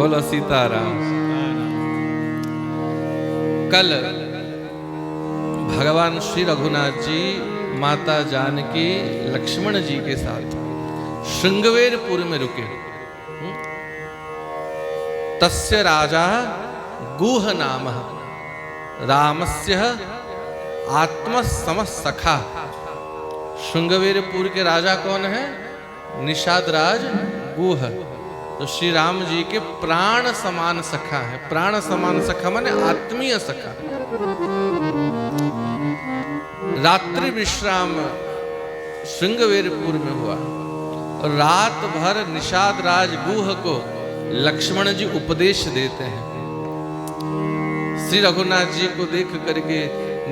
बोलो सीताराम। कल भगवान श्री रघुनाथ जी माता जानकी लक्ष्मण जी के साथ श्रृंगवेरपुर में रुके। तस्य राजा गुह नाम रामस्य आत्मसम सखा। श्रृंगवेरपुर के राजा कौन है? निषाद राज गुह। तो श्री राम जी के प्राण समान सखा है। प्राण समान सखा माने आत्मीय सखा। रात्रि विश्राम श्रृंगवेरपुर में हुआ और रात भर निषाद राज गुह को लक्ष्मण जी उपदेश देते हैं। श्री रघुनाथ जी को देख करके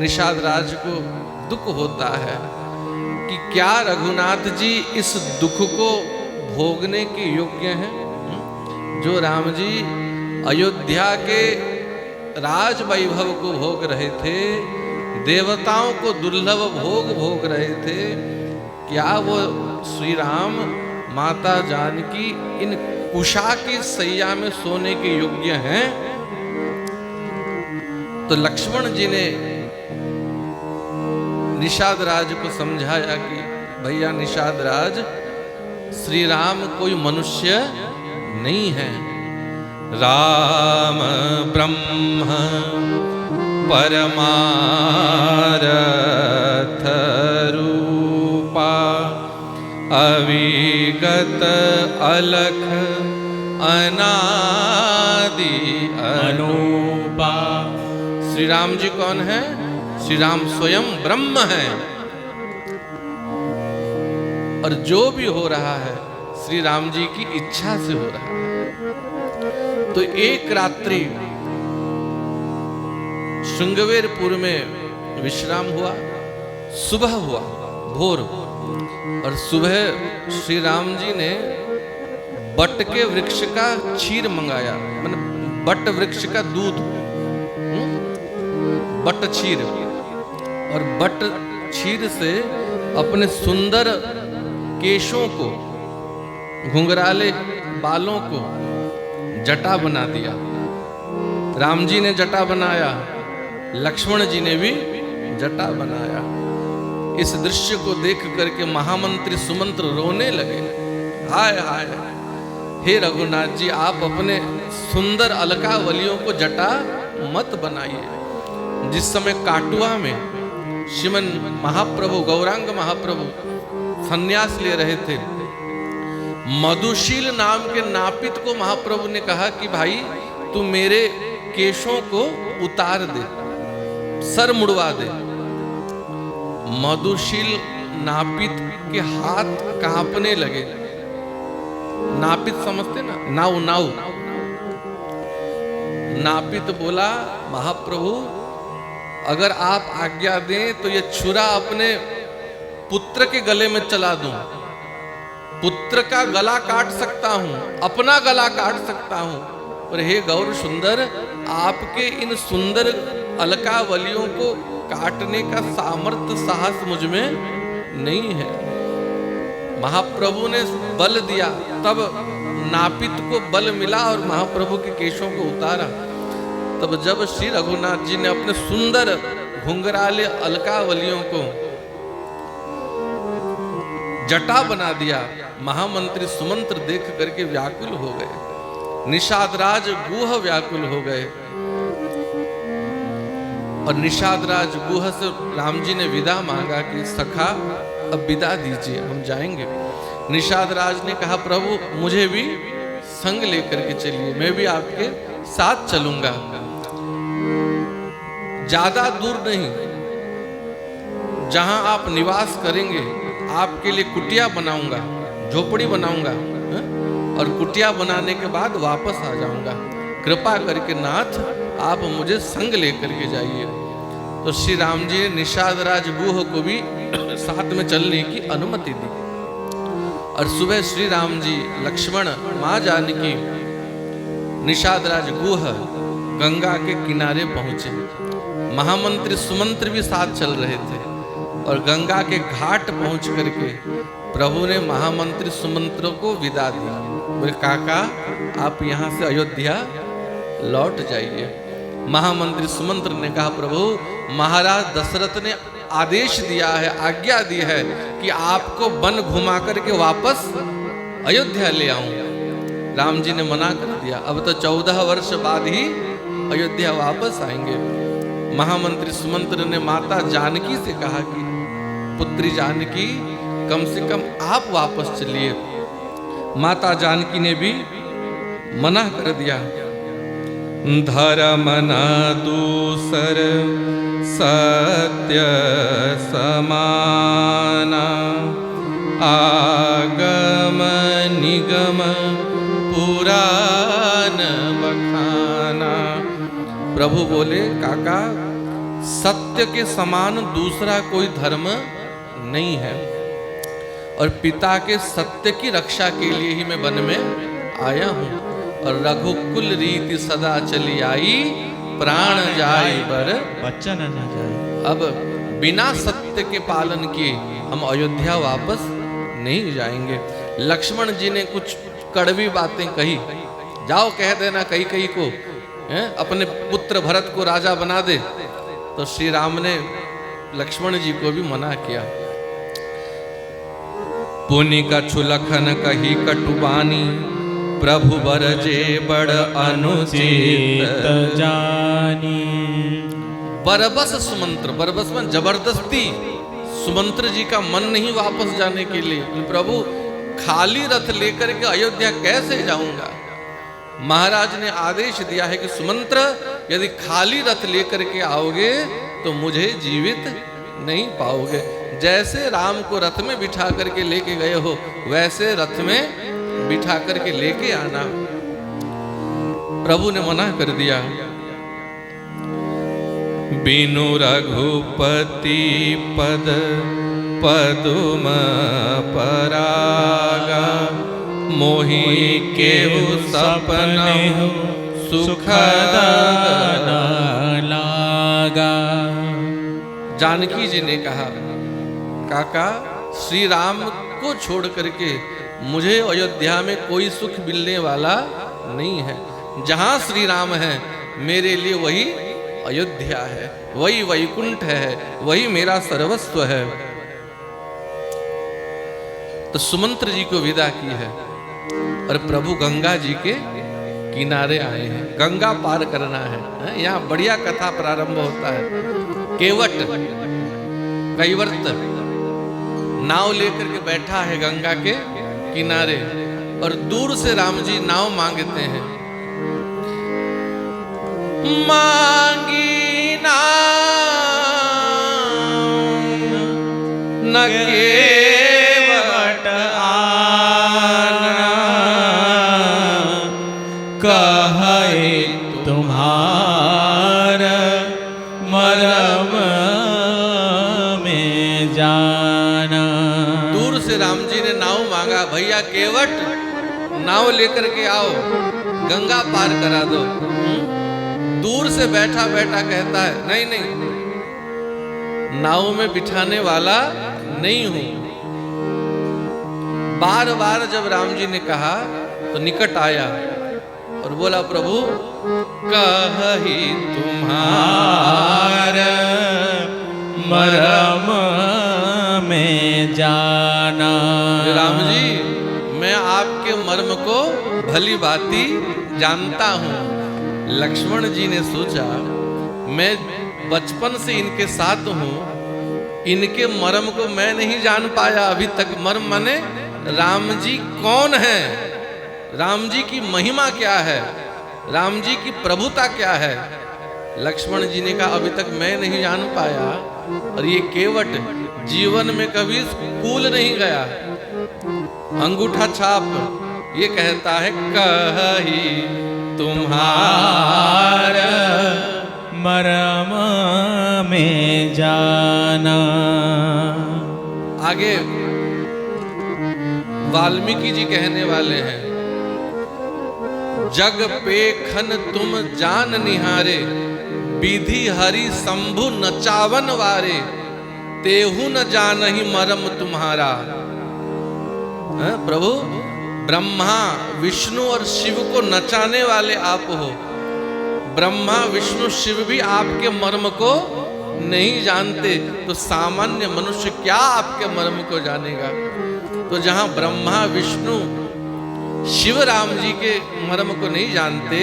निषाद राज को दुख होता है कि क्या रघुनाथ जी इस दुख को भोगने के योग्य हैं? जो राम जी अयोध्या के राज वैभव को भोग रहे थे, देवताओं को दुर्लभ भोग भोग रहे थे, क्या वो श्री राम माता जानकी इन कुशा की सैया में सोने के योग्य हैं? तो लक्ष्मण जी ने निषाद राज को समझाया कि भैया निषाद राज, श्री राम कोई मनुष्य नहीं है। राम ब्रह्म परमारथ रूपा अविगत अलख अनादि अनूपा। श्री राम जी कौन है? श्री राम स्वयं ब्रह्म है और जो भी हो रहा है श्री राम जी की इच्छा से हो रहा है। तो एक रात्रि श्रृंगवेरपुर में विश्राम हुआ। सुबह हुआ भोर, और सुबह श्री राम जी ने बट के वृक्ष का क्षीर मंगाया, मतलब बट वृक्ष का दूध, बट क्षीर। और बट क्षीर से अपने सुंदर केशों को, घुंघराले बालों को जटा बना दिया। राम जी ने जटा बनाया, लक्ष्मण जी ने भी जटा बनाया। इस दृश्य को देख करके महामंत्री सुमंत्र रोने लगे। हाय हाय, हे रघुनाथ जी, आप अपने सुंदर अलकावलियों को जटा मत बनाइए। जिस समय काटुआ में श्रीमन महाप्रभु गौरांग महाप्रभु संन्यास ले रहे थे, मधुशील नाम के नापित को महाप्रभु ने कहा कि भाई तू मेरे केशों को उतार दे, सर मुड़वा दे। मधुशील नापित के हाथ कांपने लगे। नापित समझते ना, नाव नाव। नापित बोला, महाप्रभु अगर आप आज्ञा दें तो ये छुरा अपने पुत्र के गले में चला दूं। पुत्र का गला काट सकता हूं, अपना गला काट सकता हूं, पर हे गौर सुंदर, आपके इन सुंदर अलकावलियों को काटने का सामर्थ्य साहस मुझ में नहीं है। महाप्रभु ने बल दिया, तब नापित को बल मिला और महाप्रभु के केशों को उतारा। तब जब श्री रघुनाथ जी ने अपने सुंदर घुंघराले अलकावलियों को जटा बना दिया, महामंत्री सुमंत्र देख करके व्याकुल हो गए। निषाद राज गुह व्याकुल हो गए और निषाद राज गुह से राम जी ने विदा मांगा कि सखा अब विदा दीजिए, हम जाएंगे। निषाद राज ने कहा, प्रभु मुझे भी संग लेकर के चलिए, मैं भी आपके साथ चलूंगा। ज्यादा दूर नहीं, जहां आप निवास करेंगे आपके लिए कुटिया बनाऊंगा, झोपड़ी बनाऊंगा, और कुटिया बनाने के बाद वापस आ जाऊंगा। कृपा करके नाथ आप मुझे संग लेकर के जाइए। तो श्री राम जी ने निषाद राज गुह को भी साथ में चलने की अनुमति दी। और सुबह श्री राम जी, लक्ष्मण, माँ जानकी, निषाद राज गुह गंगा के किनारे पहुंचे। महामंत्री सुमंत्र भी साथ चल रहे थे और गंगा के घाट पहुंच करके प्रभु ने महामंत्री सुमंत्र को विदा दी। बोले काका आप यहाँ से अयोध्या लौट जाइए। महामंत्री सुमंत्र ने कहा प्रभु महाराज दशरथ ने आदेश दिया है, आज्ञा दी है कि आपको वन घुमा करके वापस अयोध्या ले आऊं। राम जी ने मना कर दिया, अब तो 14 वर्ष बाद ही अयोध्या वापस आएंगे। महामंत्री सुमंत्र ने माता जानकी से कहा कि पुत्री जानकी कम से कम आप वापस चलिए। माता जानकी ने भी मना कर दिया। धर्म न दूसर सत्य समाना, आगम निगम पुराण बखाना। प्रभु बोले काका सत्य के समान दूसरा कोई धर्म नहीं है, और पिता के सत्य की रक्षा के लिए ही मैं वन में आया हूँ। और रघुकुल रीति सदा चली आई, प्राण जाए पर बच्चन न जाए। अब बिना सत्य के पालन किए हम अयोध्या वापस नहीं जाएंगे। लक्ष्मण जी ने कुछ कड़वी बातें कही, जाओ कह देना कई को अपने पुत्र भरत को राजा बना दे। तो श्री राम ने लक्ष्मण जी को भी मना किया। पुनि कछु लखन कही कटुबानी, प्रभु बरजे बड़ अनुचित जानी। बरबस सुमंत्र, बरबस में जबरदस्ती सुमंत्र जी का मन नहीं वापस जाने के लिए। प्रभु खाली रथ लेकर के अयोध्या कैसे जाऊंगा? महाराज ने आदेश दिया है कि सुमंत्र यदि खाली रथ लेकर के आओगे तो मुझे जीवित नहीं पाओगे। जैसे राम को रथ में बिठा करके लेके गए हो वैसे रथ में बिठा करके लेके आना। प्रभु ने मना कर दिया। बिनु रघुपति पद पदुम परागा, मोहि केहु सपने सुखद न लागा। जानकी जी ने कहा काका श्री राम को छोड़ करके मुझे अयोध्या में कोई सुख मिलने वाला नहीं है। जहां श्री राम है मेरे लिए वही अयोध्या है, वही वैकुंठ है, वही मेरा सर्वस्व है। तो सुमंत्र जी को विदा की है और प्रभु गंगा जी के किनारे आए हैं। गंगा पार करना है। यहाँ बढ़िया कथा प्रारंभ होता है। केवट कैवर्त नाव लेकर के बैठा है गंगा के किनारे, और दूर से राम जी नाव मांगते हैं। मांगी न केवट आना, कहे तुम्हार मरम में जाना। दूर से राम जी ने नाव मांगा, भैया केवट नाव लेकर के आओ, गंगा पार करा दो। दूर से बैठा बैठा कहता है नहीं नहीं, नाव में बिठाने वाला नहीं हूं। बार बार जब राम जी ने कहा तो निकट आया और बोला प्रभु कही तुम्हार मरम में जाना। राम जी मैं आपके मर्म को भली भांति जानता हूं। लक्ष्मण जी ने सोचा मैं बचपन से इनके साथ हूं, इनके मर्म को मैं नहीं जान पाया अभी तक। मर्म माने राम जी कौन है, राम जी की महिमा क्या है, राम जी की प्रभुता क्या है। लक्ष्मण जी ने कहा अभी तक मैं नहीं जान पाया। और ये केवट जीवन में कभी स्कूल नहीं गया, अंगूठा छाप ये कहता है कही तुम्हार मरम में जाना। आगे वाल्मीकि जी कहने वाले हैं जग पेखन तुम जान निहारे, विधि हरि शंभु नचावन वारे, तेहु न जानहि मरम तुम्हारा। प्रभु ब्रह्मा विष्णु और शिव को नचाने वाले आप हो। ब्रह्मा विष्णु शिव भी आपके मर्म को नहीं जानते, तो सामान्य मनुष्य क्या आपके मर्म को जानेगा। तो जहां ब्रह्मा विष्णु शिव राम जी के मर्म को नहीं जानते,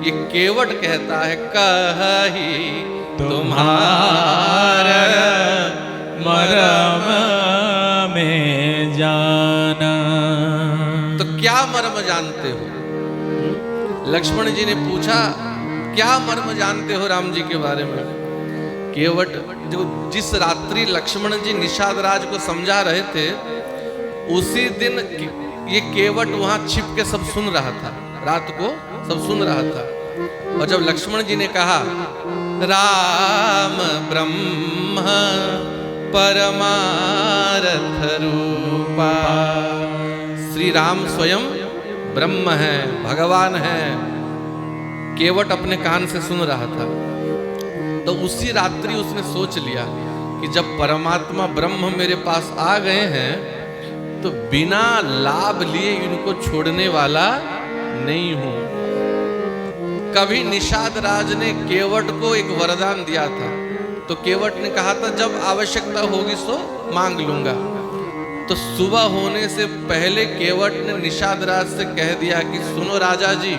ये केवट कहता है कही तुम्हारा मरम में जाना। तो क्या मर्म जानते हो? लक्ष्मण जी ने पूछा क्या मर्म जानते हो राम जी के बारे में? केवट जो जिस रात्रि लक्ष्मण जी निषाद राज को समझा रहे थे, उसी दिन ये केवट वहां छिप के सब सुन रहा था, रात को सब सुन रहा था। और जब लक्ष्मण जी ने कहा राम ब्रह्म परमारथ रूपा, श्री राम स्वयं ब्रह्म है, भगवान है, केवट अपने कान से सुन रहा था। तो उसी रात्रि उसने सोच लिया कि जब परमात्मा ब्रह्म मेरे पास आ गए हैं, तो बिना लाभ लिए इनको छोड़ने वाला नहीं हूं। कभी निषाद राज ने केवट को एक वरदान दिया था, तो केवट ने कहा था जब आवश्यकता होगी सो मांग लूंगा। तो सुबह होने से पहले केवट ने निषाद राज से कह दिया कि सुनो राजा जी,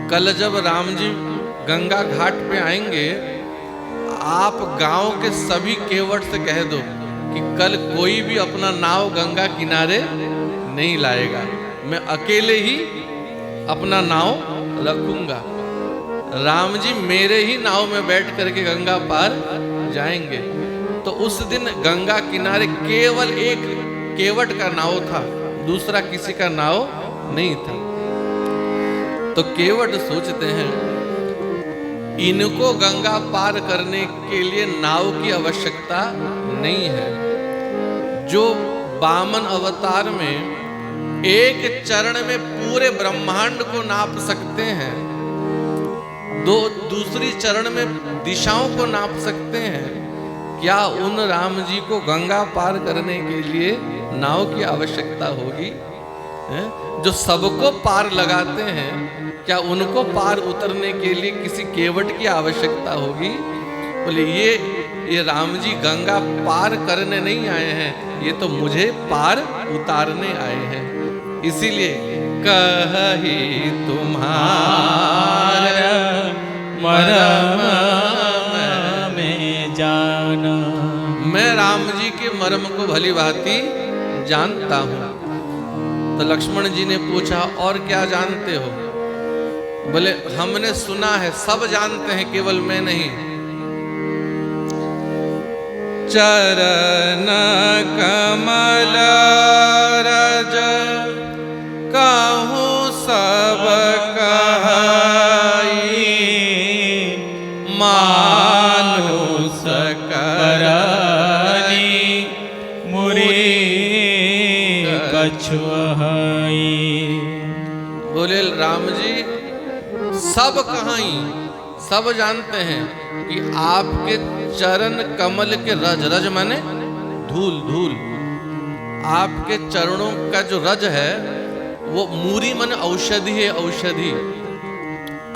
कल जब राम जी गंगा घाट पे आएंगे, आप गांव के सभी केवट से कह दो कि कल कोई भी अपना नाव गंगा किनारे नहीं लाएगा, मैं अकेले ही अपना नाव रखूंगा। राम जी मेरे ही नाव में बैठ करके गंगा पार जाएंगे। तो उस दिन गंगा किनारे केवल एक केवट का नाव था, दूसरा किसी का नाव नहीं था। तो केवट सोचते हैं इनको गंगा पार करने के लिए नाव की आवश्यकता नहीं है। जो वामन अवतार में एक चरण में पूरे ब्रह्मांड को नाप सकते हैं, दूसरी चरण में दिशाओं को नाप सकते हैं, क्या उन राम जी को गंगा पार करने के लिए नाव की आवश्यकता होगी? जो सबको पार लगाते हैं, क्या उनको पार उतरने के लिए किसी केवट की आवश्यकता होगी? बोले ये राम जी गंगा पार करने नहीं आए हैं, ये तो मुझे पार उतारने आए हैं। इसीलिए कही तुम्हारा मरम में जाना, मैं राम जी के मर्म को भली भांति जानता हूं। तो लक्ष्मण जी ने पूछा और क्या जानते हो? बोले हमने सुना है, सब जानते हैं, केवल मैं नहीं। चरण कमल रज कहूँ सब कहाई, मानुष करनी मुरी कछुआई। बोले राम जी सब कहाई, सब जानते हैं कि आपके चरण कमल के रज, रज माने धूल, धूल, आपके चरणों का जो रज है वो मूरी माने औषधि है, औषधि।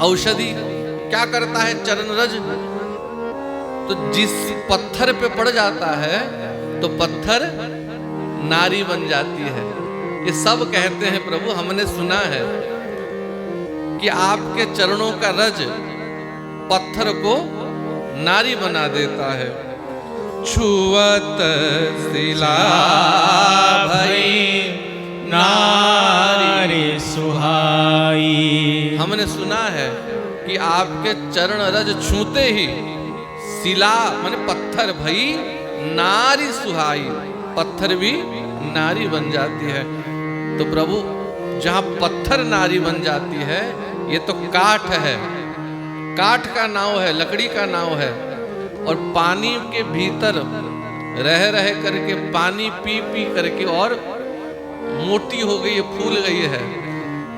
औषधि क्या करता है चरण रज? तो जिस पत्थर पे पड़ जाता है तो पत्थर नारी बन जाती है। ये सब कहते हैं प्रभु हमने सुना है कि आपके चरणों का रज पत्थर को नारी बना देता है। छुअत शिला भई नारी सुहाई। हमने सुना है कि आपके चरण रज छूते ही शिला माने पत्थर भई नारी सुहाई, पत्थर भी नारी बन जाती है। तो प्रभु जहां पत्थर नारी बन जाती है, ये तो काठ है, काठ का नाव है, लकड़ी का नाव है। और पानी के भीतर रह करके पानी पी पी करके और मोटी हो गई है, फूल गई है,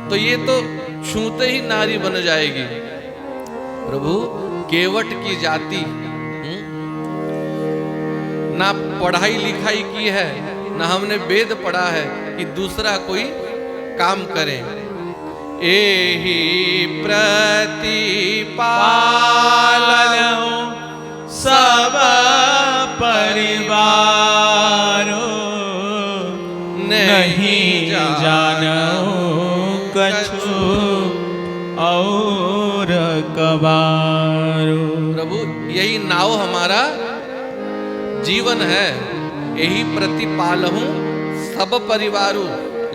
तो ये तो छूते ही नारी बन जाएगी। प्रभु केवट की जाति ना पढ़ाई लिखाई की है, ना हमने वेद पढ़ा है कि दूसरा कोई काम करें। एहि प्रतिपालनौ सब परिवारो नहीं जानौ कछु और कबारो। प्रभु यही नाव हमारा जीवन है। यही प्रतिपालहूं सब परिवारू।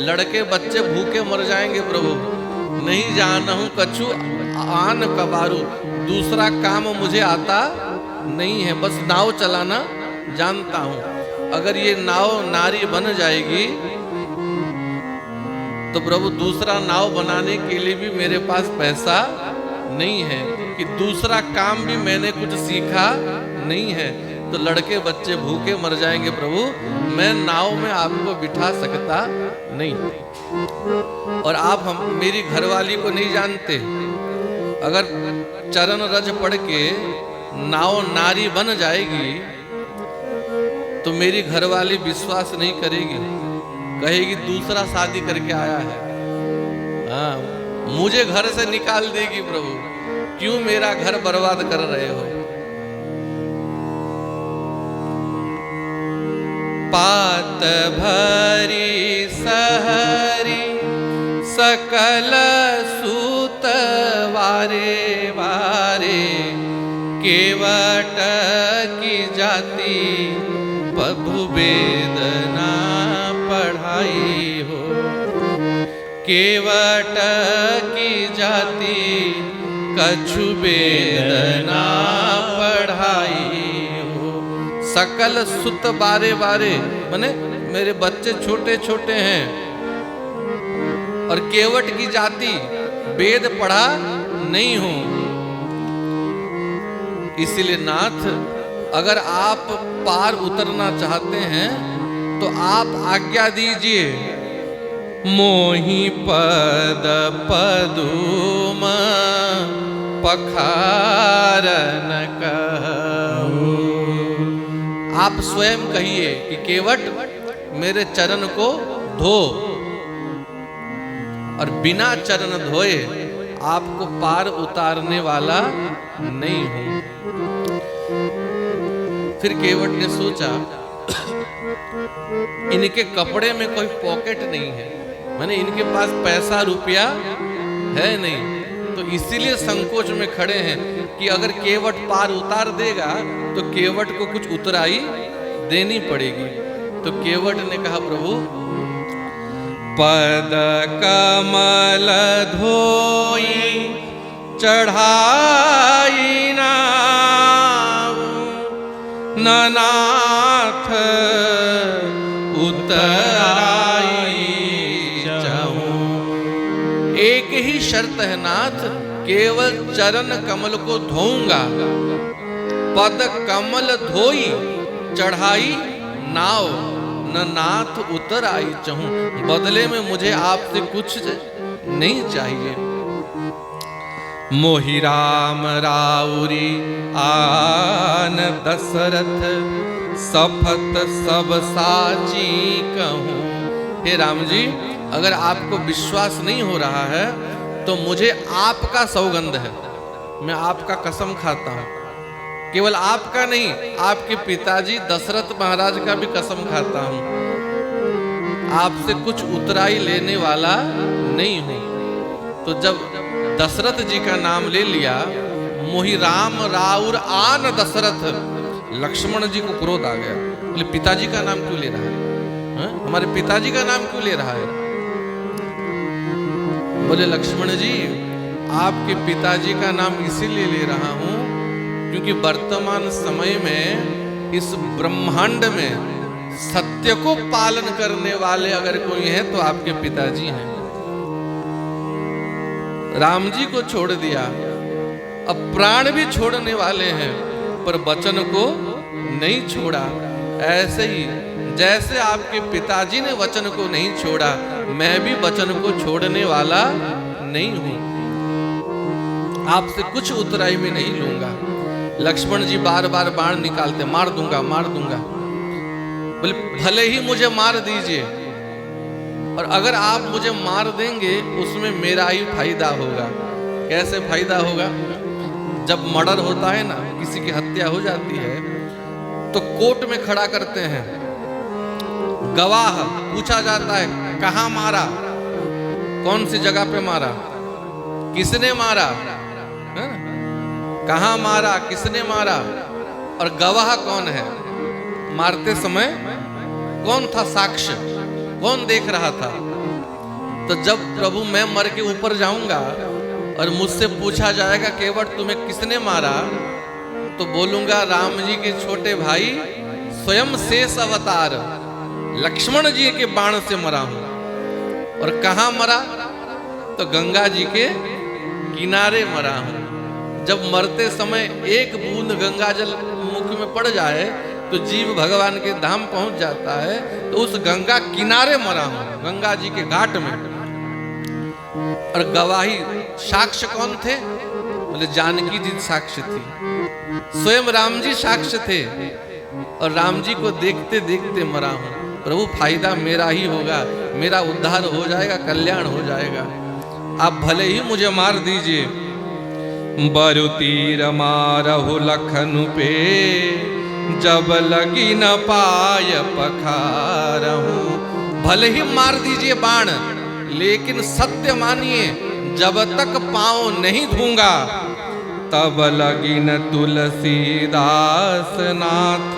लड़के बच्चे भूखे मर जाएंगे प्रभु। नहीं जानहूं कछु आन कबारू। दूसरा काम मुझे आता नहीं है, बस नाव चलाना जानता हूं। अगर ये नाव नारी बन जाएगी तो प्रभु दूसरा नाव बनाने के लिए भी मेरे पास पैसा नहीं है, कि दूसरा काम भी मैंने कुछ सीखा नहीं है, तो लड़के बच्चे भूखे मर जाएंगे प्रभु। मैं नाव में आपको बिठा सकता नहीं। और आप मेरी घरवाली को नहीं जानते। अगर चरण रज पढ़ के नाव नारी बन जाएगी तो मेरी घरवाली विश्वास नहीं करेगी, कहेगी दूसरा शादी करके आया है। हाँ, मुझे घर से निकाल देगी प्रभु। क्यों मेरा घर बर्बाद कर रहे हो? पात भरी सहरी सकल सूत वारे वारे। केवट की जाति प्रभु वेदना पढ़ाई हो। केवट की जाति कछु वेदना पढ़ाई हो। सकल सुत बारे बारे, माने मेरे बच्चे छोटे छोटे हैं और केवट की जाति वेद पढ़ा नहीं हूं। इसलिए नाथ, अगर आप पार उतरना चाहते हैं तो आप आज्ञा दीजिए। मोहि पद पदुम पखारन कहू। आप स्वयं कहिए कि केवट मेरे चरण को धो, और बिना चरण धोए आपको पार उतारने वाला नहीं हूं। फिर केवट ने सोचा इनके कपड़े में कोई पॉकेट नहीं है, माने इनके पास पैसा रुपया है नहीं, तो इसीलिए संकोच में खड़े हैं कि अगर केवट पार उतार देगा तो केवट को कुछ उतराई देनी पड़ेगी। तो केवट ने कहा प्रभु, पद कमल धोई चढ़ाई नाव। ननाथ उतराई जाऊं। एक ही शर्त है नाथ, केवल चरण कमल को धोऊंगा। पद कमल धोई चढ़ाई नाव। न नाथ उतर आई चाहूं। बदले में मुझे आपसे कुछ नहीं चाहिए। मोहि राम राउरी आन दशरथ सफत सब साची कहूं। हे राम जी, अगर आपको विश्वास नहीं हो रहा है तो मुझे आपका सौगंध है, मैं आपका कसम खाता हूं। केवल आपका नहीं, आपके पिताजी दशरथ महाराज का भी कसम खाता हूं। आपसे कुछ उतराई लेने वाला नहीं हूं। तो जब दशरथ जी का नाम ले लिया, मोहि राम राउर आन दशरथ, लक्ष्मण जी को क्रोध आ गया। बोले पिताजी का नाम क्यों ले रहा है? हमारे पिताजी का नाम क्यों ले रहा है? बोले लक्ष्मण जी, आपके पिताजी का नाम इसीलिए ले रहा हूं क्योंकि वर्तमान समय में इस ब्रह्मांड में सत्य को पालन करने वाले अगर कोई है तो आपके पिताजी हैं। राम जी को छोड़ दिया, अब प्राण भी छोड़ने वाले हैं, पर वचन को नहीं छोड़ा। ऐसे ही जैसे आपके पिताजी ने वचन को नहीं छोड़ा, मैं भी वचन को छोड़ने वाला नहीं हूं। आपसे कुछ उतराई में नहीं लूंगा। लक्ष्मण जी बार बार बाण निकालते, मार दूंगा मार दूंगा। बोले भले ही मुझे मार दीजिए, और अगर आप मुझे मार देंगे उसमें मेरा ही फायदा होगा। कैसे फायदा होगा? जब मर्डर होता है ना, किसी की हत्या हो जाती है तो कोर्ट में खड़ा करते हैं गवाह, पूछा जाता है कहाँ मारा, कौन सी जगह पे मारा, किसने मारा, है? कहाँ मारा, किसने मारा, और गवाह कौन है, मारते समय कौन था साक्ष्य, कौन देख रहा था। तो जब प्रभु मैं मर के ऊपर जाऊंगा और मुझसे पूछा जाएगा केवट तुम्हें किसने मारा, तो बोलूंगा राम जी के छोटे भाई स्वयं शेष अवतार लक्ष्मण जी के बाण से मरा हूं। और कहां मरा? तो गंगा जी के किनारे मरा हूं। जब मरते समय एक बूंद गंगा जल मुख में पड़ जाए तो जीव भगवान के धाम पहुंच जाता है। तो उस गंगा किनारे मरा हूं, गंगा जी के घाट में। और गवाही साक्ष्य कौन थे? बोले जानकी जी साक्ष्य थी, स्वयं राम जी साक्ष्य थे। और राम जी को देखते देखते मरा हूं। प्रभु फायदा मेरा ही होगा, मेरा उद्धार हो जाएगा, कल्याण हो जाएगा। आप भले ही मुझे मार दीजिए। बरु तीर मारहु लखनु पे, जब लगी न पाय पखारहु। भले ही मार दीजिए बाण, लेकिन सत्य मानिए जब तक पांव नहीं धूंगा तब लगी न तुलसीदास नाथ,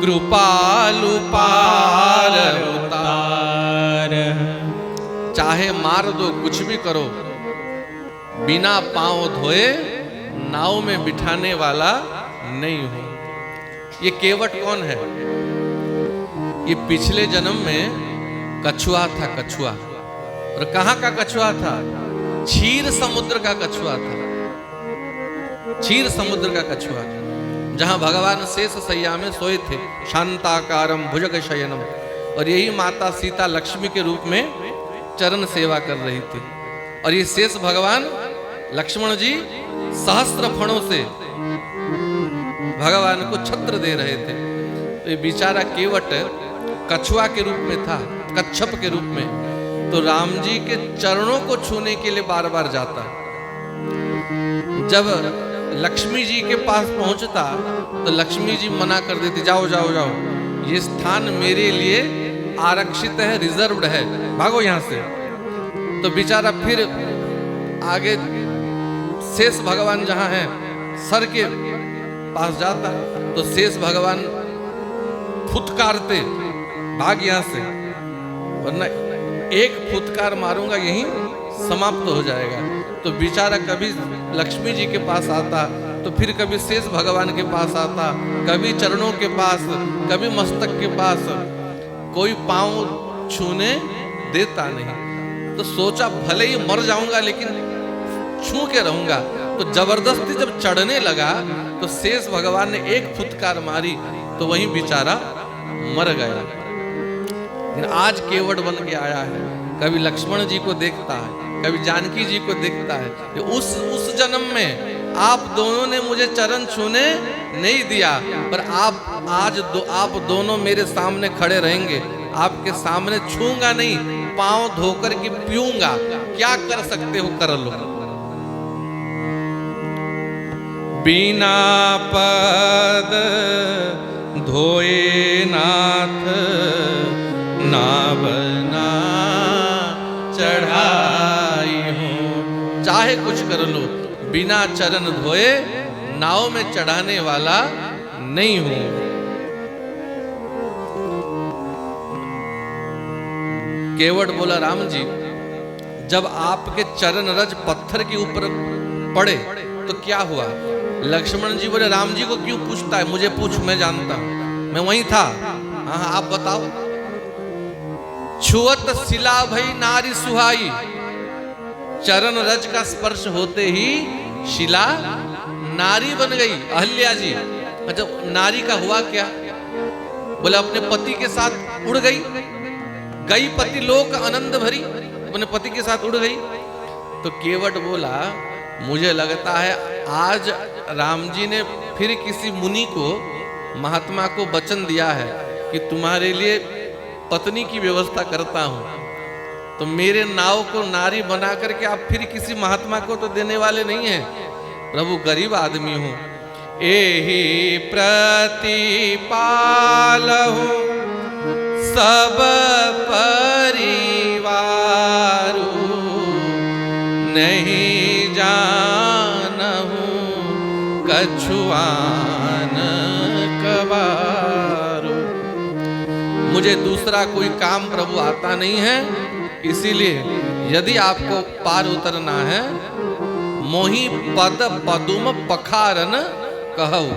कृपालु पार उतार। चाहे मार दो, कुछ भी करो, बिना पांव धोए नाव में बिठाने वाला नहीं हूं। ये केवट कौन है? ये पिछले जन्म में कछुआ था, कछुआ। और कहां का कछुआ था? क्षीर समुद्र का कछुआ था, क्षीर समुद्र का कछुआ, जहां भगवान शेष सैया में सोए थे, शांताकारम भुजग शयनम। और यही माता सीता लक्ष्मी के रूप में चरण सेवा कर रही थी। और ये शेष भगवान लक्ष्मण जी सहस्त्र फणों से भगवान को छत्र दे रहे थे। तो ये बेचारा केवट कछुआ के रूप में था, कच्छप के रूप में। तो राम जी के चरणों को छूने के लिए बार बार जाता। जब लक्ष्मी जी के पास पहुंचता तो लक्ष्मी जी मना कर देती, जाओ जाओ जाओ, ये स्थान मेरे लिए आरक्षित है, रिजर्व्ड है, भागो यहां से। तो बेचारा फिर आगे शेष भगवान जहां है सर के पास जाता, तो शेष भगवान फुतकारते, भाग यहां से, वरना एक फुतकार मारूंगा यहीं समाप्त हो जाएगा। तो बेचारा कभी लक्ष्मी जी के पास आता, तो फिर कभी शेष भगवान के पास आता, कभी चरणों के पास, कभी मस्तक के पास, कोई पांव छूने देता नहीं। तो सोचा भले ही मर जाऊंगा लेकिन छू के रहूंगा। तो जबरदस्ती जब चढ़ने लगा तो शेष भगवान ने एक फुतकार मारी, तो वहीं बेचारा मर गया। लेकिन आज केवट बन के आया है, कभी लक्ष्मण जी को देखता है, कभी जानकी जी को देखता है। उस जन्म में आप दोनों ने मुझे चरण छूने नहीं दिया, पर आप दोनों मेरे सामने खड़े रहेंगे, आपके सामने छूंगा नहीं, पांव धोकर के पीऊंगा। क्या कर सकते हो कर लो। बिना पद धोए नाथ, नाव ना चढ़ाई हूँ। चाहे कुछ कर लो, बिना चरण धोए नाव में चढ़ाने वाला नहीं हूं। केवट बोला, राम जी जब आपके चरण रज पत्थर के ऊपर पड़े तो क्या हुआ? लक्ष्मण जी बोले, राम जी को क्यों पूछता है, मुझे पूछ, मैं जानता हूं, मैं वहीं था। हाँ आप बताओ। छुअत शिला भई नारी सुहाई, चरण रज का स्पर्श होते ही शिला नारी बन गई अहल्या जी। जब नारी का हुआ क्या? बोले अपने पति के साथ उड़ गई, गई पति लोक आनंद भरी, अपने पति के साथ उड़ गई। तो केवट बोला, मुझे लगता है आज राम जी ने फिर किसी मुनि को, महात्मा को वचन दिया है कि तुम्हारे लिए पत्नी की व्यवस्था करता हूं। तो मेरे नाव को नारी बना करके आप फिर किसी महात्मा को तो देने वाले नहीं हैं। प्रभु गरीब आदमी हूं, एहि प्रतिपालहु सब परिवारु, नहीं जानहु कछुआन कबारू। मुझे दूसरा कोई काम प्रभु आता नहीं है, इसीलिए यदि आपको पार उतरना है, मोहि पद पदुम पखारन कहू।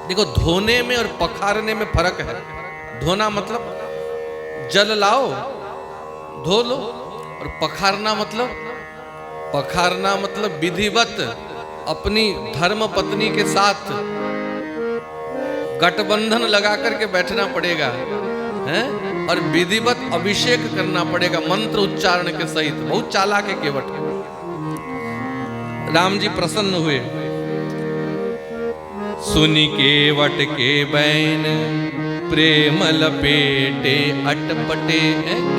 देखो, धोने में और पखारने में फर्क है। धोना मतलब जल लाओ धो लो, और पखारना मतलब विधिवत अपनी धर्म पत्नी के साथ गठबंधन लगा करके बैठना पड़ेगा, हैं? और विधिवत अभिषेक करना पड़ेगा मंत्र उच्चारण के सहित। बहुत चालाक है केवट। राम जी प्रसन्न हुए, सुनि केवट के बैन प्रेम लपेटे अटपटे।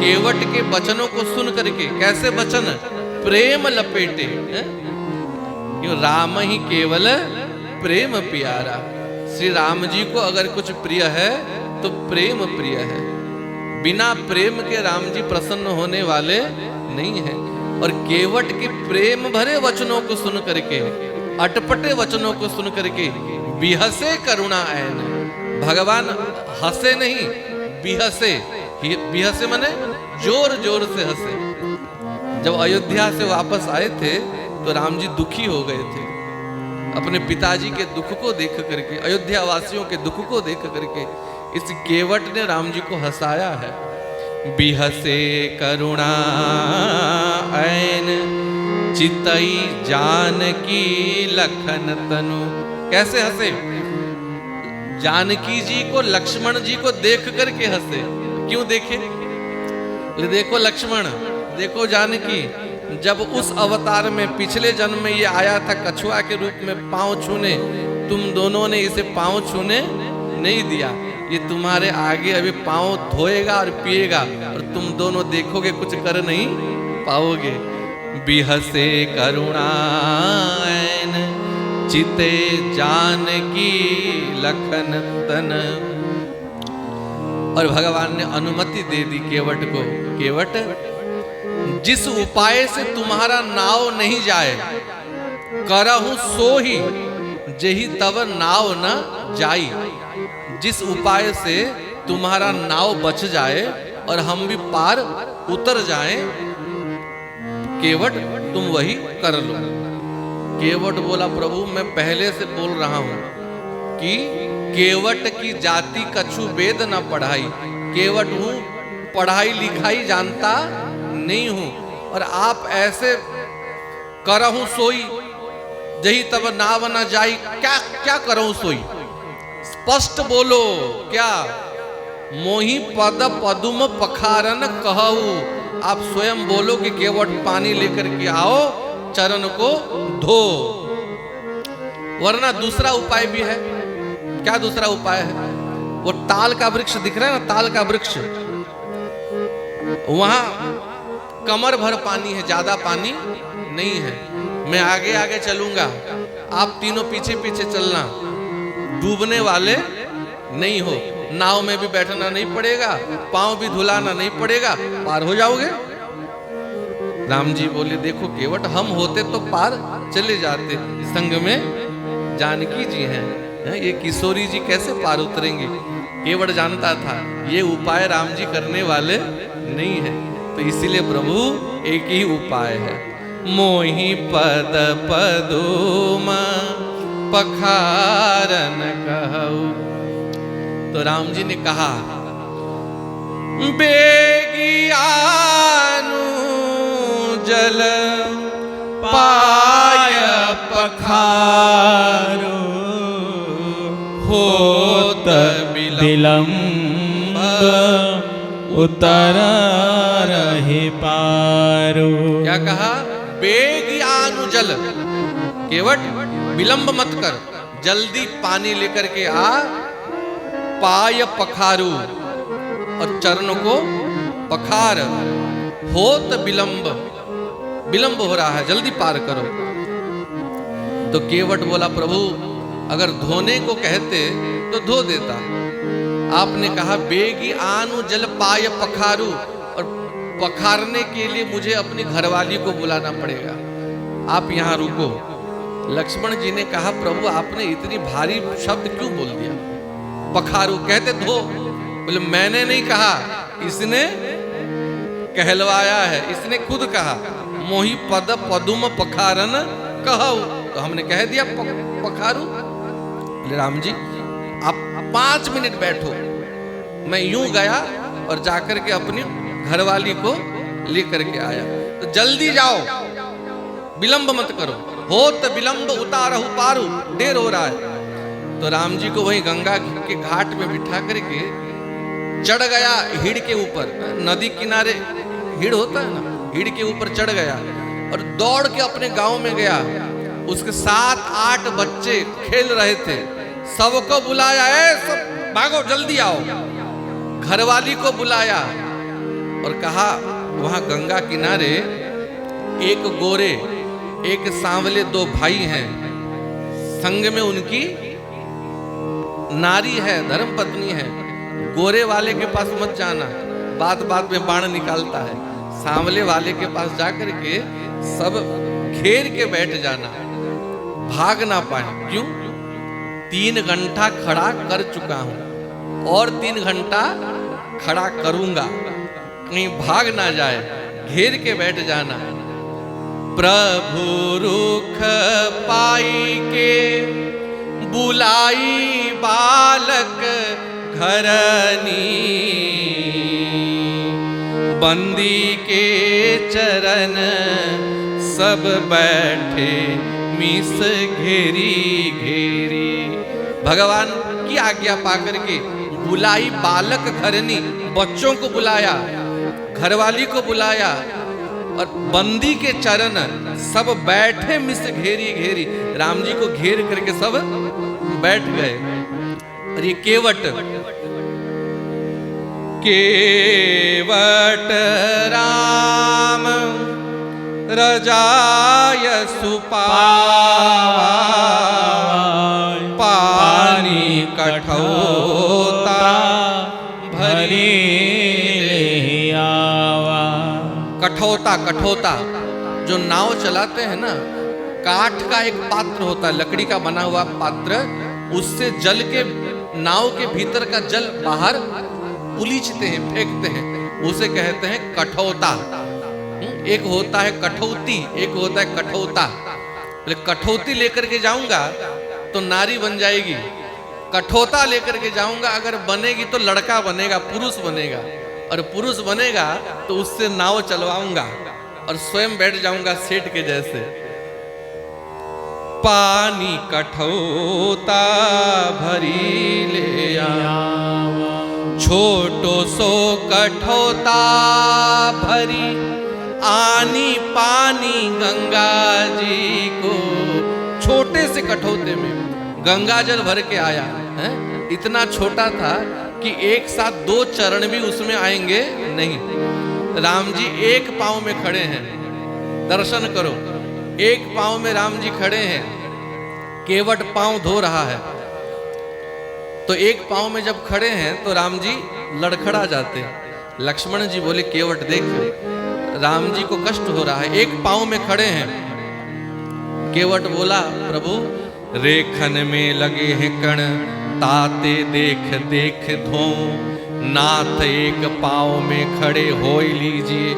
केवट के वचनों को सुन करके, कैसे वचन? प्रेम लपेटे। क्यों? राम ही केवल प्रेम प्यारा। श्री राम जी को अगर कुछ प्रिय है तो प्रेम प्रिय है। बिना प्रेम के राम जी प्रसन्न होने वाले नहीं है। और केवट के प्रेम भरे वचनों को सुन करके, अटपटे वचनों को सुन करके बिहसे करुणा ऐन। भगवान हंसे नहीं, बिहसे। बिहसे माने जोर जोर से हंसे। जब अयोध्या से वापस आए थे तो राम जी दुखी हो गए थे। अपने पिताजी के दुख को देख करके, अयोध्या वासियों के दुख को देख करके इस केवट ने राम जी को हंसाया है। बिहसे करुणा ऐन चितई जानकी लखन तनु। कैसे हंसे? जानकी जी को, लक्ष्मण जी को देख करके हंसे। क्यों देखे? देखो लक्ष्मण, देखो जानकी। जब उस अवतार में पिछले जन्म में ये आया था कछुआ के रूप में पांव छूने, तुम दोनों ने इसे पांव छूने नहीं दिया। ये तुम्हारे आगे अभी पांव धोएगा और पिएगा, और तुम दोनों देखोगे कुछ कर नहीं पाओगे। बिहसे करुणाएन चिते जानकी लखन तन। और भगवान ने अनुमति दे दी केवट को। केवट, जिस उपाय से तुम्हारा नाव नहीं जाए, करहु सो ही जेहि तब नाव न जाई। जिस उपाय से तुम्हारा नाव बच जाए और हम भी पार उतर जाएं, केवट तुम वही कर लो। केवट बोला, प्रभु मैं पहले से बोल रहा हूं कि केवट की जाति कछु वेद न पढ़ाई। केवट हूं, पढ़ाई लिखाई जानता नहीं हूं, और आप ऐसे करहूं सोई जही तब नाव न जाई। क्या क्या करहूं सोई? स्पष्ट बोलो। क्या? मोहि पद पदुम पखारन कहू। आप स्वयं बोलो कि केवट पानी लेकर के आओ, चरण को धो। वरना दूसरा उपाय भी है। क्या दूसरा उपाय है? वो ताल का वृक्ष दिख रहा है ना, ताल का वृक्ष, वहां कमर भर पानी है, ज्यादा पानी नहीं है। मैं आगे आगे चलूंगा, आप तीनों पीछे पीछे चलना। डूबने वाले नहीं हो, नाव में भी बैठना नहीं पड़ेगा, पांव भी धुलाना नहीं पड़ेगा, पार हो जाओगे। राम जी बोले, देखो केवट, हम होते तो पार चले जाते। संग में जानकी जी हैं, ये किशोरी जी कैसे पार उतरेंगे? केवट जानता था ये उपाय राम जी करने वाले नहीं है, तो इसीलिए प्रभु एक ही उपाय है। मोहि पद पदुम पखारन कहू। तो राम जी ने कहा, बेगियानु जल पाय पखारो, होत विलंब उतर रहे पारो। क्या कहा? बेगियानु जल। केवट विलंब मत कर, जल्दी पानी लेकर के आ। पाय पखारू, और चरण को पखार। होत विलंब, विलंब हो रहा है, जल्दी पार करो। तो केवट बोला प्रभु अगर धोने को कहते तो धो देता, आपने कहा बेगी आनु जल पाय पखारू, और पखारने के लिए मुझे अपनी घरवाली को बुलाना पड़ेगा, आप यहाँ रुको। लक्ष्मण जी ने कहा प्रभु आपने इतनी भारी शब्द क्यों बोल दिया, पखारू कहते धो। बोले मैंने नहीं कहा, इसने कहलवाया है, इसने खुद कहा मोहि पद पदुम पखारन कहू, तो हमने कह दिया पखारू। बोले राम जी आप 5 मिनट बैठो, मैं यूं गया और जाकर के अपनी घरवाली को लेकर के आया, तो जल्दी जाओ, विलंब मत करो, होत विलंब उतारहु पारू, देर हो रहा है। तो राम जी को वहीं गंगा के घाट में बिठा करके चढ़ गया हिड़ के ऊपर, नदी किनारे हिड़ होता है ना, हिड़ के ऊपर चढ़ गया और दौड़ के अपने गांव में गया। उसके 7-8 बच्चे खेल रहे थे, सबको बुलाया, सब भागो जल्दी आओ। घरवाली को बुलाया और कहा वहां गंगा किनारे एक गोरे एक सांवले 2 भाई हैं, संग में उनकी नारी है, धर्म पत्नी है। गोरे वाले के पास मत जाना, बात बात में बाण निकालता है। सांवले वाले के पास जाकर के सब घेर के बैठ जाना, भाग ना पाए। क्यों? 3 घंटा खड़ा कर चुका हूं और 3 घंटा खड़ा करूंगा, कहीं भाग ना जाए, घेर के बैठ जाना। प्रभु रुख पाई के बुलाई बालक घरनी, बंदी के चरण सब बैठे मिस घेरी घेरी। भगवान की आज्ञा पाकर के बुलाई बालक घरनी, बच्चों को बुलाया, घरवाली को बुलाया और बंदी के चरण सब बैठे मिस घेरी घेरी। राम जी को घेर करके सब बैठ गए। और ये केवट राम रजाय सुपावा, पानी कठौता भरी आवा। कठौता, कठौता जो नाव चलाते हैं ना, काठ का एक पात्र होता है, लकड़ी का बना हुआ पात्र, उससे जल के नाव के भीतर का जल बाहर उलीचते हैं, फेंकते हैं, उसे कहते हैं कठौता। एक होता है कठौती, एक होता है कठौता। कठौती लेकर के जाऊंगा तो नारी बन जाएगी, कठौता लेकर के जाऊंगा अगर बनेगी तो लड़का बनेगा, पुरुष बनेगा, और पुरुष बनेगा तो उससे नाव चलवाऊंगा और स्वयं बैठ जाऊंगा सेठ के जैसे। पानी कठौता भरी ले आवा, छोटो सो कठौता भरी, आनी पानी गंगा जी को। छोटे से कठौते में गंगा जल भर के आया है। इतना छोटा था कि एक साथ 2 चरण भी उसमें आएंगे नहीं। राम जी एक पांव में खड़े हैं, दर्शन करो, एक पांव में राम जी खड़े हैं, केवट पांव धो रहा है। तो एक पांव में जब खड़े हैं तो राम जी लड़खड़ा जाते हैं। लक्ष्मण जी बोले केवट देख, राम जी को कष्ट हो रहा है, एक पांव में खड़े हैं। केवट बोला प्रभु रेखन में लगे हैं कण, ताते देख देख धो, नाथ एक पांव में खड़े हो लीजिए।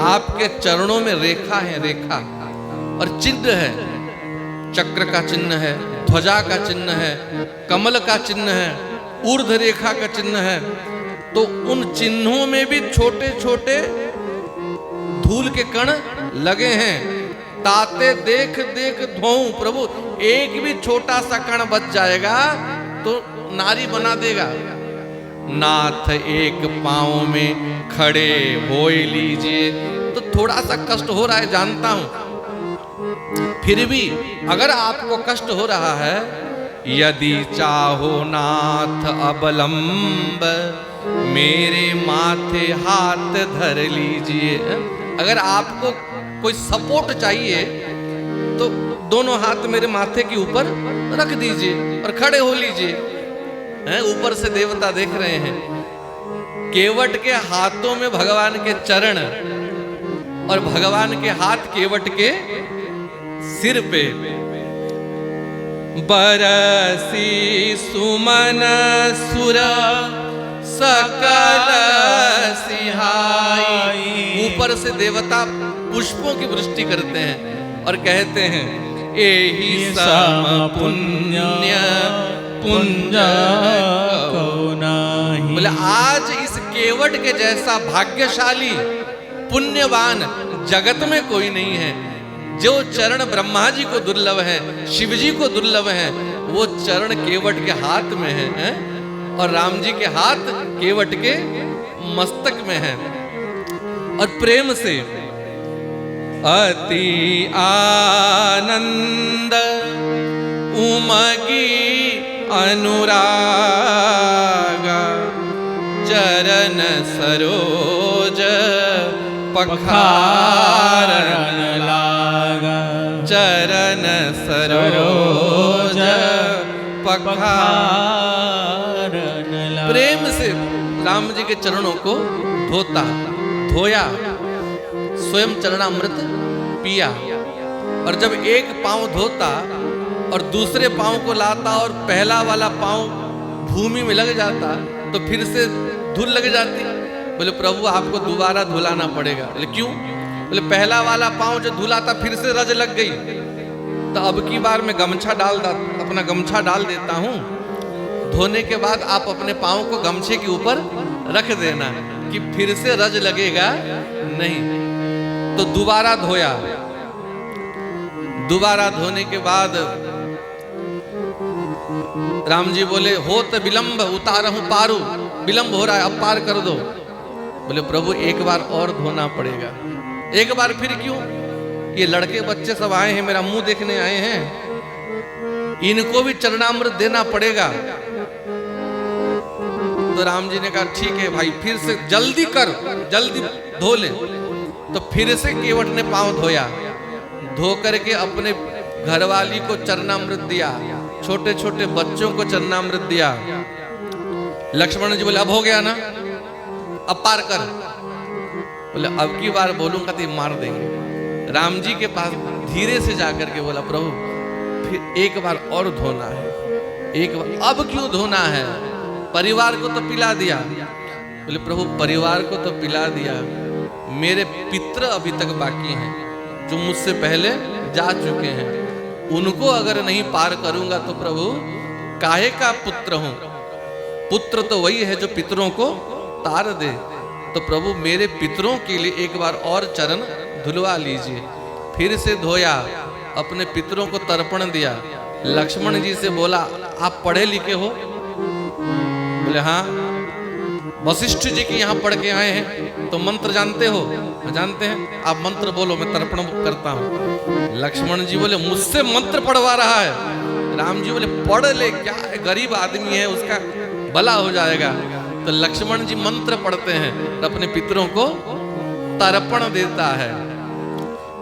आपके चरणों में रेखा है, रेखा और चिन्ह है, चक्र का चिन्ह है, ध्वजा का चिन्ह है, कमल का चिन्ह है, ऊर्ध्व रेखा का चिन्ह है। तो उन चिन्हों में भी छोटे छोटे धूल के कण लगे हैं। ताते देख देख धोऊं, प्रभु एक भी छोटा सा कण बच जाएगा तो नारी बना देगा। नाथ एक पांव में खड़े हो लीजिए। तो थोड़ा सा कष्ट हो रहा है जानता हूं, फिर भी अगर आपको कष्ट हो रहा है यदि चाहो नाथ अवलंब मेरे माथे हाथ धर लीजिए। अगर आपको कोई सपोर्ट चाहिए तो दोनों हाथ मेरे माथे के ऊपर रख दीजिए और खड़े हो लीजिए। ऊपर से देवता देख रहे हैं, केवट के हाथों में भगवान के चरण और भगवान के हाथ केवट के सिर पे। बरसी सुमन सुर सकल सिहाई। ऊपर से देवता पुष्पों की वृष्टि करते हैं और कहते हैं एहि सम पुण्य पुंज को नाही। बोले आज इस केवट के जैसा भाग्यशाली पुण्यवान जगत में कोई नहीं है। जो चरण ब्रह्मा जी को दुर्लभ है, शिव जी को दुर्लभ है, वो चरण केवट के हाथ में है और राम जी के हाथ केवट के मस्तक में है। और प्रेम से अति आनंद उमगी अनुराग चरण सरोज पखारन लागा। चरण सरोज पखारन लागा। प्रेम से राम जी के चरणों को धोता, धोया, स्वयं चरणामृत पिया। और जब एक पांव धोता और दूसरे पांव को लाता और पहला वाला पांव भूमि में लग जाता तो फिर से धूल लग जाती। बोले प्रभु आपको दोबारा धुलाना पड़ेगा। बोले क्यों? बोले पहला वाला पांव जो धुला था फिर से रज लग गई, तो अब की बार मैं अपना गमछा डाल देता हूं। धोने के बाद आप अपने पांव को गमछे के ऊपर रख देना कि फिर से रज लगेगा नहीं। तो दोबारा धोया। दोबारा धोने के बाद राम जी बोले होत विलंब उतारहूं पारू। विलंब हो रहा है, अब पार कर दो। बोले प्रभु एक बार और धोना पड़ेगा। एक बार फिर क्यों? ये लड़के बच्चे सब आए हैं, मेरा मुंह देखने आए हैं, इनको भी चरणामृत देना पड़ेगा। तो राम जी ने कहा ठीक है भाई, फिर से जल्दी कर, जल्दी धो ले। तो फिर से केवट ने पांव धोया। धो करके अपने घरवाली को चरणामृत दिया, छोटे छोटे बच्चों को चरणामृत दिया। लक्ष्मण जी बोले अब हो गया ना, अब पार कर। बोले अब की बार बोलूंगा तो मार देंगे। राम जी के पास धीरे से जाकर के बोला प्रभु फिर एक बार और धोना है। एक बार, अब क्यों धोना है? परिवार को तो पिला दिया। बोले प्रभु परिवार को तो पिला दिया, मेरे पितृ अभी तक बाकी हैं जो मुझसे पहले जा चुके हैं, उनको अगर नहीं पार करूंगा तो प्रभु काहे का पुत्र हूं? पुत्र तो वही है जो पितरों को तार दे। तो प्रभु मेरे पितरों के लिए एक बार और चरण धुलवा लीजिए। फिर से धोया, अपने पितरों को तर्पण दिया। लक्ष्मण जी से बोला आप पढ़े लिखे हो? बोले हाँ, वशिष्ठ जी के यहाँ पढ़ के आए हैं, तो मंत्र जानते हो? जानते हैं। आप मंत्र बोलो, मैं तर्पण करता हूँ। लक्ष्मण जी बोले मुझसे मंत्र पढ़वा रहा है? राम जी बोले पढ़ ले, क्या है, गरीब आदमी है, उसका भला हो जाएगा। तो लक्ष्मण जी मंत्र पढ़ते हैं, अपने पितरों को तर्पण देता है।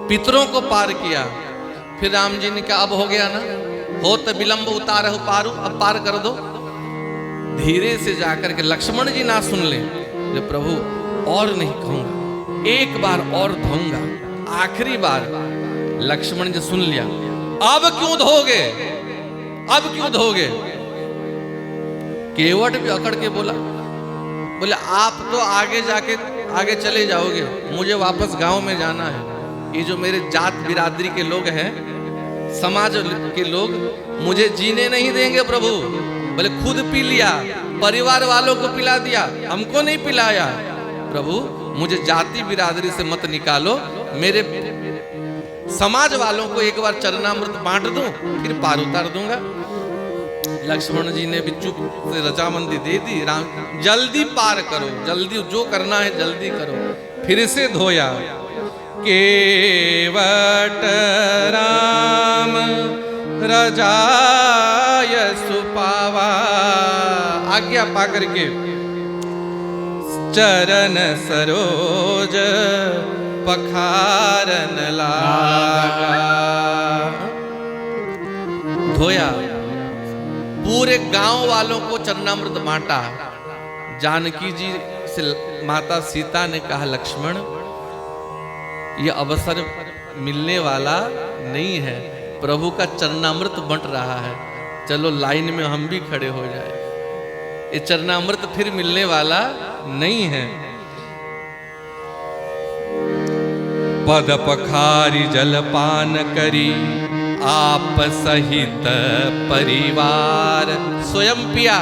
पितरों को पार किया। फिर राम जी ने कहा अब हो गया ना, हो तो विलंब उतारहूं पारू, अब पार कर दो। धीरे से जाकर के लक्ष्मण जी ना सुन ले, प्रभु और नहीं कहूंगा, एक बार और धोऊंगा, आखिरी बार। लक्ष्मण जी सुन लिया। अब क्यों धोगे? अब क्यों धोगे? केवट भी अकड़ के बोला, बोले आप तो आगे चले जाओगे, मुझे वापस गांव में जाना है। ये जो मेरे जात बिरादरी के लोग हैं, समाज के लोग मुझे जीने नहीं देंगे प्रभु। बोले खुद पी लिया, परिवार वालों को पिला दिया, हमको नहीं पिलाया। प्रभु मुझे जाति बिरादरी से मत निकालो, मेरे समाज वालों को एक बार चरणामृत बांट दूं, फिर पार उतार दूंगा। लक्ष्मण जी ने भी चुप से रजामंदी दे दी। राम जल्दी पार करो, जल्दी जो करना है जल्दी करो। फिर से धोया। केवट राम रजाय आज्ञा पा करके चरण सरोज पखारन लागा, धोया, पूरे गांव वालों को चरणामृत बांटा। जानकी जी से माता सीता ने कहा, लक्ष्मण यह अवसर मिलने वाला नहीं है, प्रभु का चरणामृत बंट रहा है, चलो लाइन में हम भी खड़े हो जाए, ये चरणामृत फिर मिलने वाला नहीं है। पद पखारी जलपान करी आप सहित परिवार, स्वयं पिया,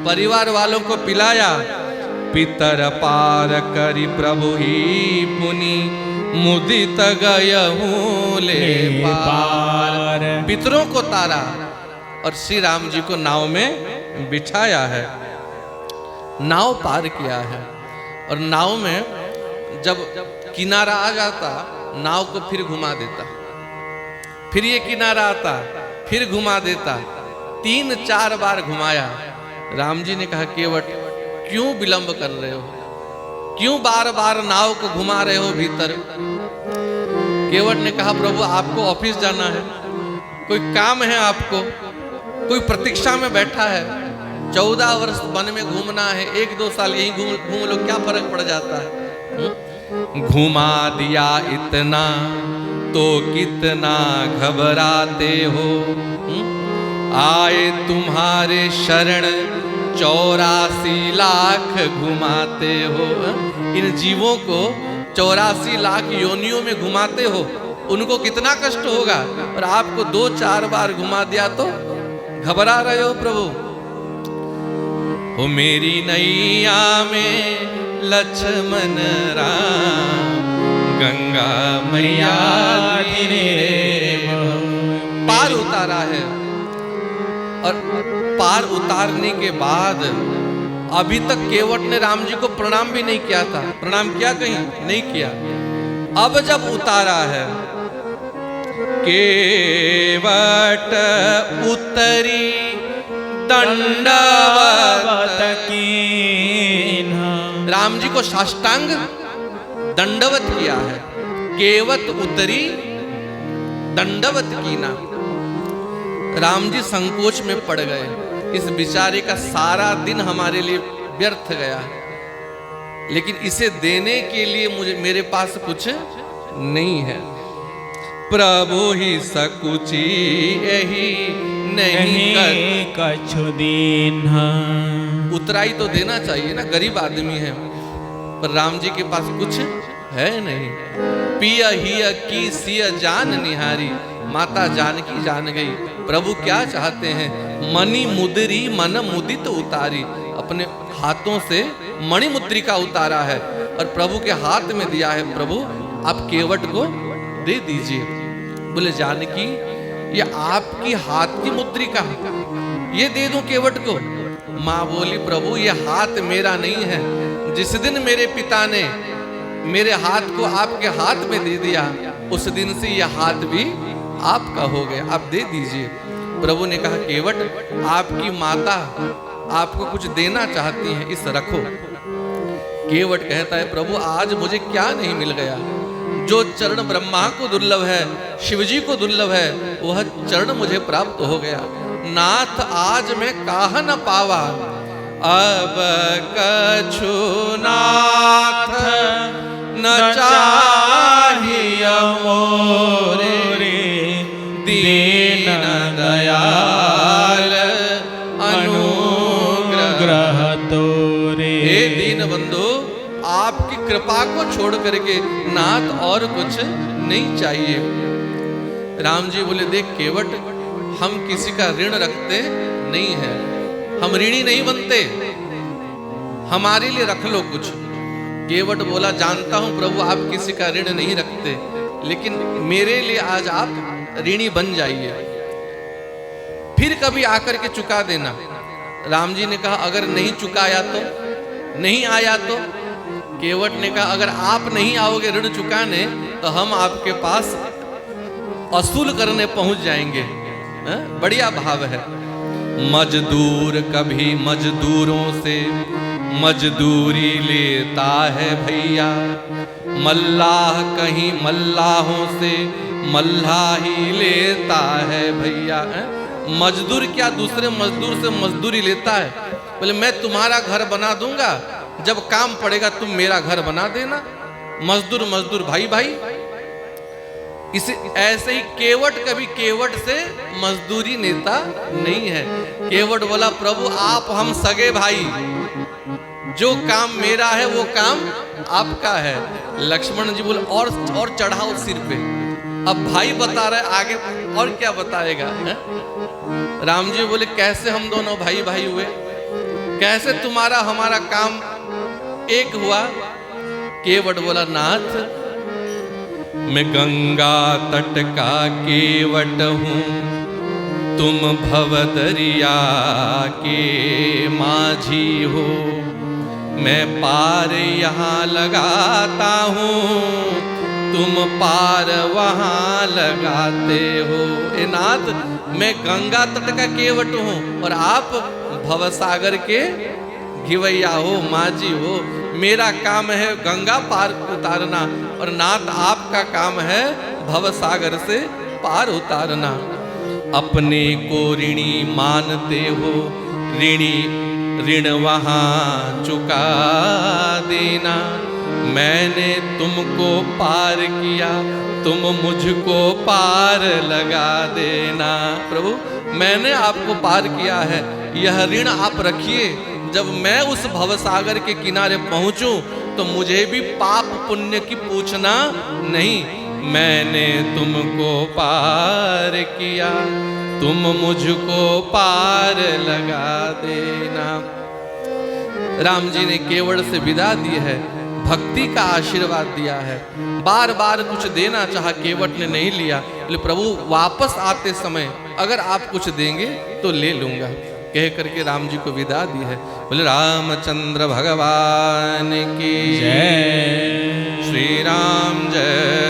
परिवार वालों को पिलाया। पितर पार करी प्रभु ही पुनि मुदित गयहूँ ले पार, पितरों को तारा और श्री राम जी को नाव में बिठाया है, नाव पार किया है। और नाव में जब किनारा आ जाता, नाव को फिर घुमा देता, फिर ये किनारा आता, फिर घुमा देता, 3-4 बार घुमाया। राम जी ने कहा, केवट क्यों विलंब कर रहे हो, क्यों बार बार नाव को घुमा रहे हो भीतर। केवट ने कहा, प्रभु आपको ऑफिस जाना है, कोई काम है आपको, कोई प्रतीक्षा में बैठा है, 14 वर्ष वन में घूमना है, 1-2 साल यही घूम लो, क्या फर्क पड़ जाता है। घुमा दिया इतना तो कितना घबराते हो, आए तुम्हारे शरण 84 लाख घुमाते हो। इन जीवों को 84 लाख योनियों में घुमाते हो, उनको कितना कष्ट होगा, और आपको 2-4 बार घुमा दिया तो घबरा रहे हो प्रभु। हो मेरी नैया में लक्ष्मण राम, गंगा मैया पार उतारा है। और पार उतारने के बाद अभी तक केवट ने राम जी को प्रणाम भी नहीं किया था, प्रणाम किया कहीं नहीं किया। अब जब उतारा है, केवट उतरी दंडवत कीन्हा, राम जी को साष्टांग दंडवत किया है। केवट उतरी दंडवत कीना, राम जी संकोच में पड़ गए, इस बेचारे का सारा दिन हमारे लिए व्यर्थ गया, लेकिन इसे देने के लिए मुझे मेरे पास कुछ नहीं है। प्रभु ही सकुची यही नहीं कछु दीन्हा, उतराई तो देना चाहिए ना, गरीब आदमी है, पर राम जी के पास कुछ है नहीं। पिया हिया की सिया जान निहारी, माता जानकी जान गई प्रभु क्या चाहते हैं। मणि मुद्री मन मुदित उतारी, अपने हाथों से मणि मुद्रिका उतारा है और प्रभु के हाथ में दिया है। प्रभु आप केवट को दे दीजिए। बोले जानकी ये आपकी हाथ की मुद्रिका, ये दे दूं केवट को। माँ बोली प्रभु ये हाथ मेरा नहीं है, जिस दिन मेरे पिता ने मेरे हाथ को आपके हाथ में दे दिया, उस दिन से यह हाथ भी आपका हो गया, आप दे दीजिए। प्रभु ने कहा केवट आपकी माता आपको कुछ देना चाहती है, इस रखो। केवट कहता है प्रभु आज मुझे क्या नहीं मिल गया, जो चरण ब्रह्मा को दुर्लभ है, शिवजी को दुर्लभ है, वह चरण मुझे प्राप्त हो गया। नाथ आज मैं काह न पावा, अब कछु नाथ न चाहिए मोरे, दीन दयाल अनुग्रह तोरे। हे दीन बंधु आपकी कृपा को छोड़ करके नाथ और कुछ नहीं चाहिए। राम जी बोले देख केवट हम किसी का ऋण रखते नहीं है, हम ऋणी नहीं बनते, हमारे लिए रख लो कुछ। केवट बोला जानता हूं प्रभु आप किसी का ऋण नहीं रखते, लेकिन मेरे लिए आज आप ऋणी बन जाइए, फिर कभी आकर के चुका देना। राम जी ने कहा अगर नहीं चुकाया तो, नहीं आया तो। केवट ने कहा अगर आप नहीं आओगे ऋण चुकाने तो हम आपके पास वसूल करने पहुंच जाएंगे। बढ़िया भाव है। मजदूर कभी मजदूरों से मजदूरी लेता है भैया, मल्लाह कहीं मल्लाहों से मल्लाह ही लेता है भैया। मजदूर क्या दूसरे मजदूर से मजदूरी लेता है? बोले मैं तुम्हारा घर बना दूंगा, जब काम पड़ेगा तुम मेरा घर बना देना। मजदूर मजदूर भाई भाई। इसे ऐसे ही केवट कभी केवट से मजदूरी नेता नहीं है। केवट बोला प्रभु आप हम सगे भाई, जो काम मेरा है वो काम आपका है। लक्ष्मण जी बोले और चढ़ाओ सिर पे। अब भाई बता रहे आगे और क्या बताएगा है? राम जी बोले कैसे हम दोनों भाई भाई हुए, कैसे तुम्हारा हमारा काम एक हुआ? केवट बोला नाथ मैं गंगा तट का केवट हूँ, तुम भवदरिया के माझी हो। मैं पार यहाँ लगाता हूँ, तुम पार वहाँ लगाते हो। ए नाथ मैं गंगा तट का केवट हूँ और आप भवसागर के घिवैया हो, माझी हो। मेरा काम है गंगा पार उतारना और नाथ आपका काम है भवसागर से पार उतारना। अपने को ऋणी मानते हो, ऋण वहाँ चुका देना। मैंने तुमको पार किया, तुम मुझको पार लगा देना। प्रभु मैंने आपको पार किया है, यह ऋण आप रखिए। जब मैं उस भवसागर के किनारे पहुंचूं तो मुझे भी पाप पुण्य की पूछना नहीं। मैंने तुमको पार किया, तुम मुझको पार लगा देना। राम जी ने केवट से विदा दी है, भक्ति का आशीर्वाद दिया है। बार बार कुछ देना चाहा, केवट ने नहीं लिया। बोले प्रभु वापस आते समय अगर आप कुछ देंगे तो ले लूंगा, कह करके राम जी को विदा दी है। बोले रामचंद्र भगवान की जय। श्री राम जय